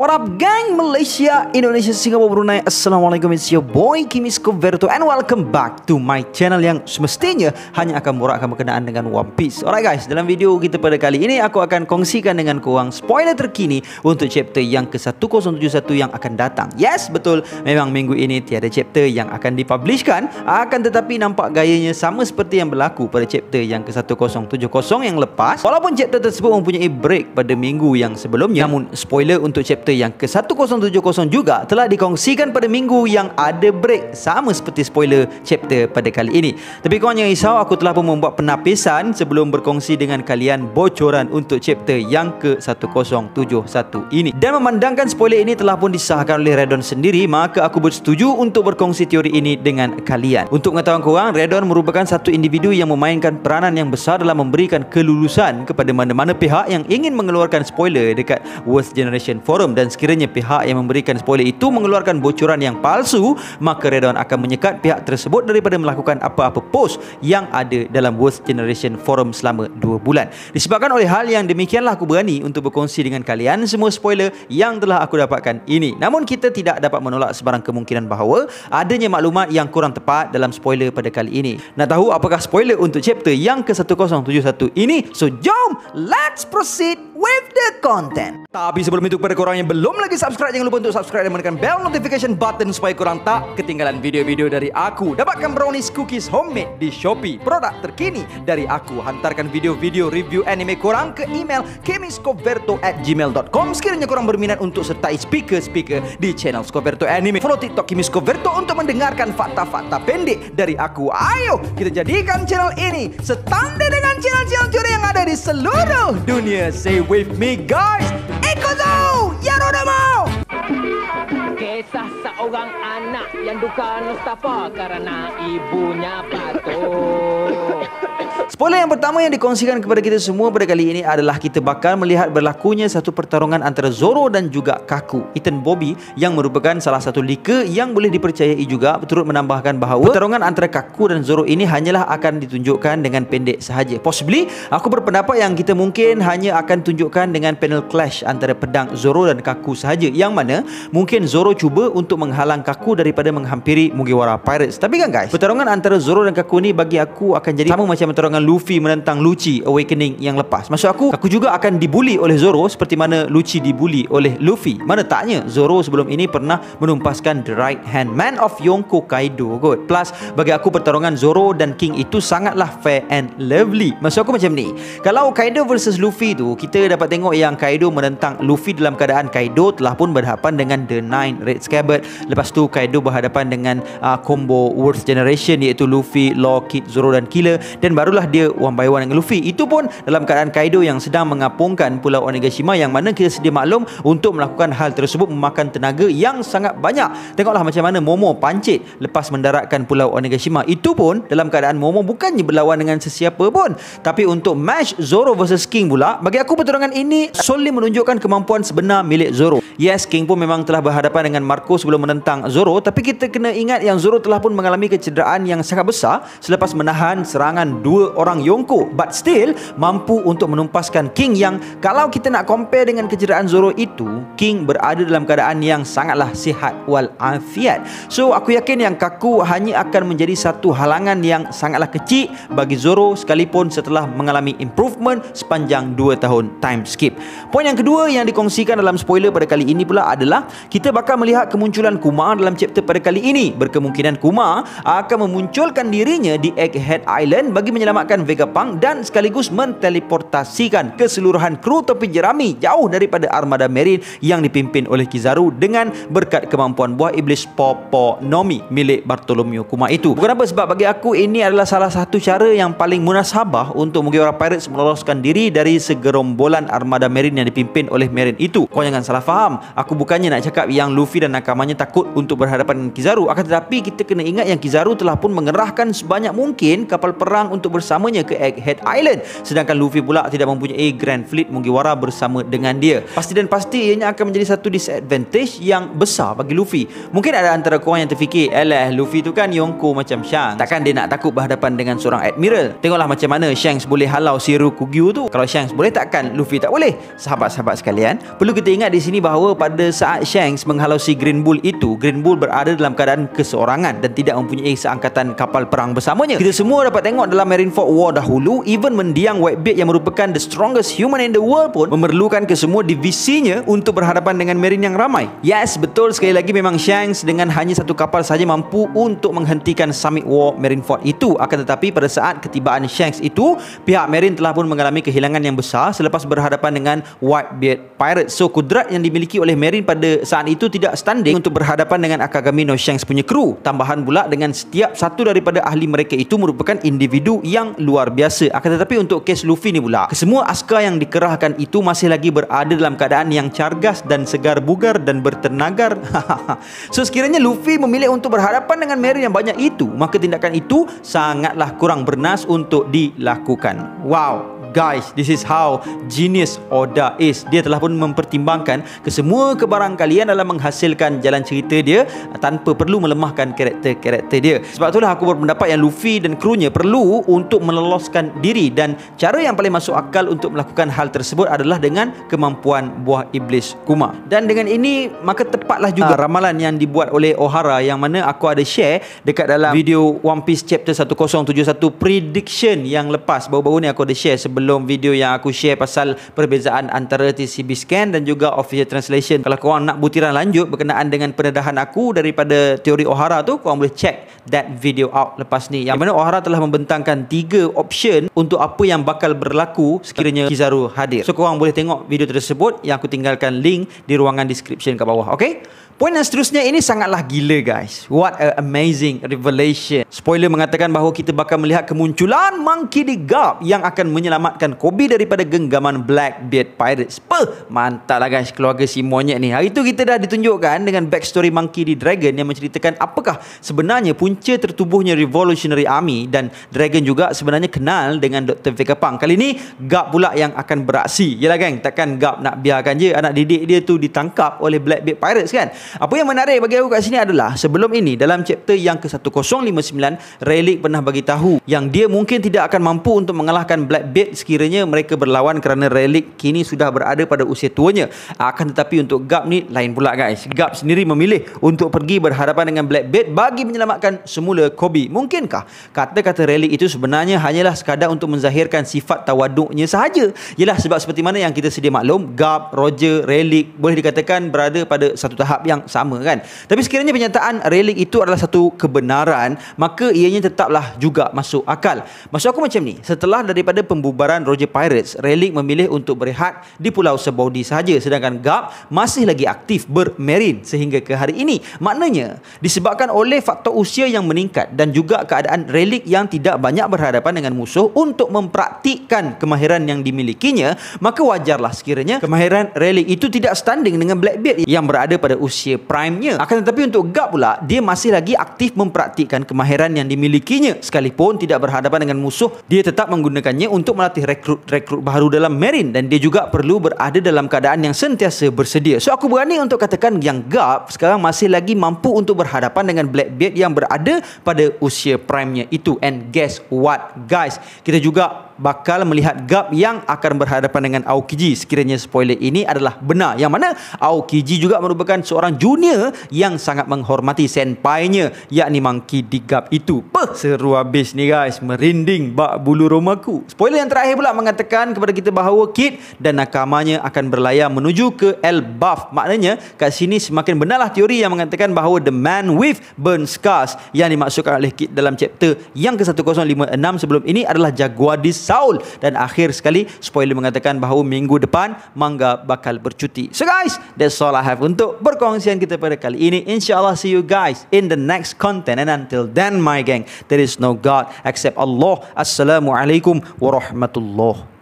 What up gang, Malaysia, Indonesia, Singapura, Brunei. Assalamualaikum, it's your boy Kimi Skoverto and welcome back to my channel yang semestinya hanya akan borakkan berkenaan dengan One Piece. Alright guys, dalam video kita pada kali ini aku akan kongsikan dengan korang spoiler terkini untuk chapter yang ke-1071 yang akan datang. Yes, betul, memang minggu ini tiada chapter yang akan dipublishkan, akan tetapi nampak gayanya sama seperti yang berlaku pada chapter yang ke-1070 yang lepas. Walaupun chapter tersebut mempunyai break pada minggu yang sebelumnya, namun spoiler untuk chapter yang ke-1070 juga telah dikongsikan pada minggu yang ada break, sama seperti spoiler chapter pada kali ini. Tapi korang jangan risau, aku telah pun membuat penapisan sebelum berkongsi dengan kalian bocoran untuk chapter yang ke-1071 ini. Dan memandangkan spoiler ini telah pun disahkan oleh Redon sendiri, maka aku bersetuju untuk berkongsi teori ini dengan kalian. Untuk pengetahuan korang, Redon merupakan satu individu yang memainkan peranan yang besar dalam memberikan kelulusan kepada mana-mana pihak yang ingin mengeluarkan spoiler dekat Worst Generation Forum. Dan sekiranya pihak yang memberikan spoiler itu mengeluarkan bocoran yang palsu, maka Redon akan menyekat pihak tersebut daripada melakukan apa-apa post yang ada dalam Worst Generation Forum selama 2 bulan. Disebabkan oleh hal yang demikianlah aku berani untuk berkongsi dengan kalian semua spoiler yang telah aku dapatkan ini. Namun kita tidak dapat menolak sebarang kemungkinan bahawa adanya maklumat yang kurang tepat dalam spoiler pada kali ini. Nak tahu apakah spoiler untuk chapter yang ke-1071 ini? So jom, let's proceed with the content. Tapi sebelum itu, kepada korang yang belum lagi subscribe, jangan lupa untuk subscribe dan menekan bell notification button supaya korang tak ketinggalan video-video dari aku. Dapatkan brownies cookies homemade di Shopee, produk terkini dari aku. Hantarkan video-video review anime korang ke email kimiskoverto@gmail.com sekiranya korang berminat untuk sertai speaker-speaker di channel Skoverto Anime. Follow TikTok Kimi Skoverto untuk mendengarkan fakta-fakta pendek dari aku. Ayo kita jadikan channel ini setandai dengan channel-channel teori yang ada di seluruh dunia. Say with me guys, Ikuzo Yarodamo. Kisah seorang anak yang duka Mustafa karena ibunya patuh. Spoiler yang pertama yang dikongsikan kepada kita semua pada kali ini adalah kita bakal melihat berlakunya satu pertarungan antara Zoro dan juga Kaku. Ethan Bobby yang merupakan salah satu leaker yang boleh dipercayai juga turut menambahkan bahawa pertarungan antara Kaku dan Zoro ini hanyalah akan ditunjukkan dengan pendek sahaja. Possibly, aku berpendapat yang kita mungkin hanya akan tunjukkan dengan panel clash antara pedang Zoro dan Kaku sahaja, yang mana mungkin Zoro cuba untuk menghalang Kaku daripada menghampiri Mugiwara Pirates. Tapi kan guys, pertarungan antara Zoro dan Kaku ni bagi aku akan jadi sama macam pertarungan Luffy menentang Lucci Awakening yang lepas. Maksud aku juga akan dibuli oleh Zoro seperti mana Lucci dibuli oleh Luffy. Mana taknya Zoro sebelum ini pernah menumpaskan the right hand man of Yonko Kaido kot. Plus bagi aku pertarungan Zoro dan King itu sangatlah fair and lovely. Maksud aku macam ni, kalau Kaido versus Luffy tu, kita dapat tengok yang Kaido menentang Luffy dalam keadaan Kaido telah pun berhadapan dengan the Nine Red Scabbard. Lepas tu Kaido berhadapan dengan combo Worst Generation iaitu Luffy, Law, Kid, Zoro dan Killer, dan barulah dia one by one dengan Luffy. Itu pun dalam keadaan Kaido yang sedang mengapungkan Pulau Onigashima, yang mana kita sedia maklum untuk melakukan hal tersebut memakan tenaga yang sangat banyak. Tengoklah macam mana Momo pancit lepas mendaratkan Pulau Onigashima. Itu pun dalam keadaan Momo bukannya berlawan dengan sesiapa pun. Tapi untuk match Zoro versus King pula, bagi aku pertarungan ini solely menunjukkan kemampuan sebenar milik Zoro. Yes, King pun memang telah berhadapan dengan Marco sebelum menentang Zoro, tapi kita kena ingat yang Zoro telah pun mengalami kecederaan yang sangat besar selepas menahan serangan 2 orang Yonko, but still mampu untuk menumpaskan King, yang kalau kita nak compare dengan kecederaan Zoro itu, King berada dalam keadaan yang sangatlah sihat walafiat. So aku yakin yang Kaku hanya akan menjadi satu halangan yang sangatlah kecil bagi Zoro sekalipun setelah mengalami improvement sepanjang 2 tahun time skip. Poin yang kedua yang dikongsikan dalam spoiler pada kali ini pula adalah kita bakal melihat kemunculan Kuma dalam chapter pada kali ini. Berkemungkinan Kuma akan memunculkan dirinya di Egghead Island bagi menyelamatkan Vegapunk dan sekaligus menteleportasikan keseluruhan kru topi jerami jauh daripada armada Marine yang dipimpin oleh Kizaru dengan berkat kemampuan buah iblis Popo Nomi milik Bartholomew Kuma itu. Bukan apa, sebab bagi aku ini adalah salah satu cara yang paling munasabah untuk Mugiwara Pirates meloloskan diri dari segerombolan armada Marine yang dipimpin oleh Marine itu. Kau jangan salah faham, aku bukannya nak cakap yang Luffy dan nakamanya tak takut untuk berhadapan dengan Kizaru. Akan tetapi kita kena ingat yang Kizaru telah pun mengerahkan sebanyak mungkin kapal perang untuk bersamanya ke Egghead Island, sedangkan Luffy pula tidak mempunyai Grand Fleet Mugiwara bersama dengan dia. Pasti dan pasti ianya akan menjadi satu disadvantage yang besar bagi Luffy. Mungkin ada antara korang yang terfikir, alah Luffy tu kan Yonko macam Shanks, takkan dia nak takut berhadapan dengan seorang Admiral. Tengoklah macam mana Shanks boleh halau si Ryukugyu tu. Kalau Shanks boleh, takkan Luffy tak boleh? Sahabat-sahabat sekalian, perlu kita ingat di sini bahawa pada saat Shanks menghalau si Green Bull itu, Green Bull berada dalam keadaan keseorangan dan tidak mempunyai seangkatan kapal perang bersamanya. Kita semua dapat tengok dalam Marineford War dahulu, even mendiang Whitebeard yang merupakan the strongest human in the world pun memerlukan kesemua divisinya untuk berhadapan dengan Marine yang ramai. Yes, betul sekali lagi, memang Shanks dengan hanya satu kapal saja mampu untuk menghentikan Summit War Marineford itu. Akan tetapi pada saat ketibaan Shanks itu, pihak Marine telah pun mengalami kehilangan yang besar selepas berhadapan dengan Whitebeard Pirates. So kudrat yang dimiliki oleh Marine pada saat itu tidak standing untuk berhadapan dengan Akagami no Shanks punya kru. Tambahan pula dengan setiap satu daripada ahli mereka itu merupakan individu yang luar biasa. Akan tetapi untuk kes Luffy ni pula, kesemua askar yang dikerahkan itu masih lagi berada dalam keadaan yang cargas dan segar bugar dan bertenagar. So sekiranya Luffy memilih untuk berhadapan dengan Marine yang banyak itu, maka tindakan itu sangatlah kurang bernas untuk dilakukan. Wow, guys, this is how genius Oda is. Dia telah pun mempertimbangkan kesemua kebarangkalian dalam menghasilkan jalan cerita dia tanpa perlu melemahkan karakter-karakter dia. Sebab itulah aku berpendapat yang Luffy dan krunya perlu untuk meloloskan diri, dan cara yang paling masuk akal untuk melakukan hal tersebut adalah dengan kemampuan buah iblis Kuma. Dan dengan ini maka tepatlah juga ramalan yang dibuat oleh Ohara yang mana aku ada share dekat dalam video One Piece chapter 1071 prediction yang lepas. Baru-baru ni aku ada share sebelum video yang aku share pasal perbezaan antara TCB scan dan juga official translation. Kalau korang nak butiran lanjut berkenaan dengan pendedahan aku daripada teori Ohara tu, korang boleh check that video out lepas ni, yang mana Ohara telah membentangkan 3 option untuk apa yang bakal berlaku sekiranya Kizaru hadir. So korang boleh tengok video tersebut yang aku tinggalkan link di ruangan description kat bawah. Okay? Poin yang seterusnya ini sangatlah gila guys. What an amazing revelation. Spoiler mengatakan bahawa kita bakal melihat kemunculan Monkey D. Garp yang akan menyelamatkan Kobe daripada genggaman Blackbeard Pirates. Mantap lah guys keluarga si monyet ni. Hari tu kita dah ditunjukkan dengan backstory Monkey D. Dragon yang menceritakan apakah sebenarnya punca tertubuhnya Revolutionary Army, dan Dragon juga sebenarnya kenal dengan Dr. Vegapunk. Kali ni Garp pula yang akan beraksi. Yelah geng, takkan Garp nak biarkan je anak didik dia tu ditangkap oleh Blackbeard Pirates kan? Apa yang menarik bagi aku kat sini adalah sebelum ini dalam chapter yang ke-1059, Rayleigh pernah bagi tahu yang dia mungkin tidak akan mampu untuk mengalahkan Blackbeard sekiranya mereka berlawan kerana Rayleigh kini sudah berada pada usia tuanya. Akan tetapi untuk Garp ni lain pula guys. Garp sendiri memilih untuk pergi berhadapan dengan Blackbeard bagi menyelamatkan semula Kobe. Mungkinkah kata-kata Rayleigh itu sebenarnya hanyalah sekadar untuk menzahirkan sifat tawaduknya sahaja? Yelah, sebab seperti mana yang kita sedia maklum, Garp, Roger, Rayleigh boleh dikatakan berada pada satu tahap yang sama kan. Tapi sekiranya pernyataan Rayleigh itu adalah satu kebenaran, maka ianya tetaplah juga masuk akal. Maksud aku macam ni, setelah daripada pembubaran Roger Pirates, Rayleigh memilih untuk berehat di Pulau Sabaudi sahaja, sedangkan Garp masih lagi aktif bermarine sehingga ke hari ini. Maknanya disebabkan oleh faktor usia yang meningkat dan juga keadaan Rayleigh yang tidak banyak berhadapan dengan musuh untuk mempraktikkan kemahiran yang dimilikinya, maka wajarlah sekiranya kemahiran Rayleigh itu tidak standing dengan Blackbeard yang berada pada usia prime-nya. Akan tetapi untuk Garp pula, dia masih lagi aktif mempraktikkan kemahiran yang dimilikinya. Sekalipun tidak berhadapan dengan musuh, dia tetap menggunakannya untuk melatih rekrut baru dalam Marine, dan dia juga perlu berada dalam keadaan yang sentiasa bersedia. So aku berani untuk katakan yang Garp sekarang masih lagi mampu untuk berhadapan dengan Blackbeard yang berada pada usia prime-nya itu. And guess what guys, kita juga bakal melihat Garp yang akan berhadapan dengan Aokiji sekiranya spoiler ini adalah benar, yang mana Aokiji juga merupakan seorang junior yang sangat menghormati senpai-nya, yakni Monkey D. Garp itu. Seru habis ni guys, merinding bak bulu romaku. Spoiler yang terakhir pula mengatakan kepada kita bahawa Kid dan nakamanya akan berlayar menuju ke Elbaf. Maknanya kat sini semakin benarlah teori yang mengatakan bahawa the man with burn scars yang dimaksudkan oleh Kid dalam chapter yang ke-1056 sebelum ini adalah Jaguar di Saul. Dan akhir sekali spoiler mengatakan bahawa minggu depan manga bakal bercuti. So guys, that's all I have untuk perkongsian kita pada kali ini. InsyaAllah see you guys in the next content, and until then my gang, there is no God except Allah. Assalamualaikum warahmatullahi